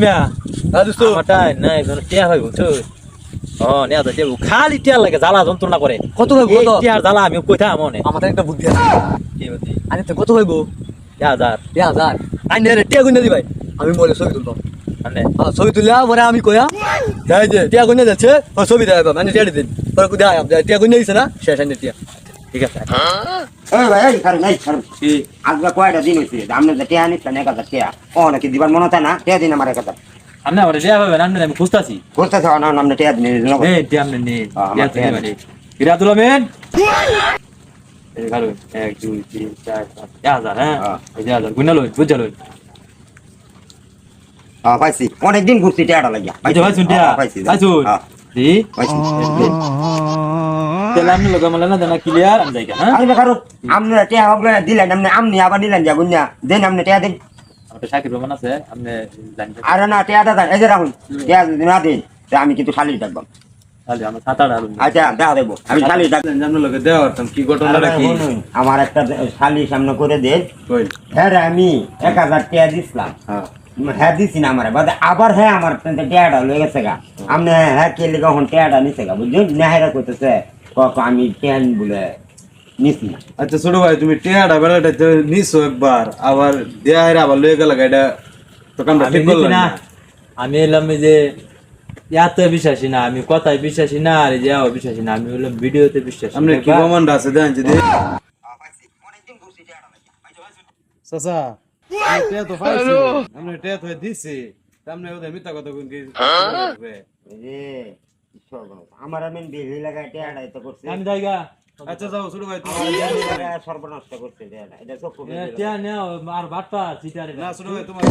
মিয়া দোস্ত মাটাই নাই কোন টিয়া হইব তো নেয়া তো দেব খালি টিয়া লাগে জ্বালা যন্ত্রণা করে কত হইব কত টিয়ার জ্বালা আমি কইতা মনে আমাদের একটা বুদ্ধি আছে কি বুদ্ধি আরে তো কত হইব 1000 1000 আইনে রে টিয়া গুনে দি ভাই আমি বলে ছবি তুলতাম মানে ছবি তুলিয়া পরে আমি কইয়া যাই যে টিয়া গুনে যাচ্ছে ও ছবি দেয় মানে টিয়া দিন পরে কই দেয় টিয়া গুনে দিছে না শেষ আইনে টিয়া ঠিক আছে এই ভাই এই খারে নাই খারে কি আজকে কয়টা দিন হইছে আমনে যে টিয়া নিছ না 1000 টিয়া ও নাকি দিবার মনে হয় না টিয়া দিন আমার 1000 আমনে ওরে দেয়া হবে না আমি খুঁজতাছি করতেছ না আমনে টিয়া দিন এই টিয়া আমনে নে টিয়া তো মানে কিরাতুল আমিন এই গালো 1 2 3 4 5 1000 হ্যাঁ এই 1000 গুনা লই বুঝা লই পাইছি অনেক দিন ঘুরছি টিয়াটা লাগিয়া আচ্ছা ভাই শুন টিয়া পাইছি ভাই শুন দি পাইছি তেলাম লগা মালা না জানা ক্লিয়ার আম জায়গা হ্যাঁ আরে বেকার আমনে টিয়া হগলে দিলেন আমনে আমনি আবার নিলেন যা গুন্না দেন আমনে টিয়া দেন আমাদের শাকির রহমান আছে আমনে জানি আরে না টিয়া দাদা এই যে রাখুন টিয়া যদি না দেন তা আমি কিন্তু খালি ডাকব তাহলে আমরা সাতাড়া আলু আচ্ছা দেখা দেব আমি খালি ডাক জানো লগে দেওয়ার কি ঘটনাটা কি আমার একটা খালি সামনে করে দেন কই হ্যাঁ রে আমি 1000 টিয়া দিছিলাম হ্যাঁ হ্যাঁ দিছি না আমার বাদে আবার হ্যাঁ আমার টিয়াটা লয়ে গেছে গা আমনে হ্যাঁ কে লিগা হন টিয়াটা নিছে গা বুঝছেন নেহাইরা কইতেছে আমি টিয়ান বলে নিছি না আচ্ছা ছোট ভাই তুমি টিয়াটা বেলাটা নিছো একবার আবার দেয়ার আবার লয়ে গেল এটা তো কামটা ঠিক করল না আমি এলাম যে ইয়াতে বিশ্বাসী না আমি কথায় বিশ্বাসী না আর যাও বিশ্বাসী না আমি হলাম ভিডিওতে বিশ্বাসী আপনি কি কমান্ড আছে দেন যদি চাচা টিয়া তো পাইছি আপনি টিয়া তো দিছি সামনে ওদের মিথ্যা কথা কোন কি আমার আমি বিহি লাগাই টিয়াটা তো করছি আমি জায়গা আচ্ছা যাও ছোট ভাই তুমি সর্বনষ্ট করছে টিয়াটা এটা চোখ টিয়া নেও আর বাটপা চিটারে না ছোট ভাই তোমার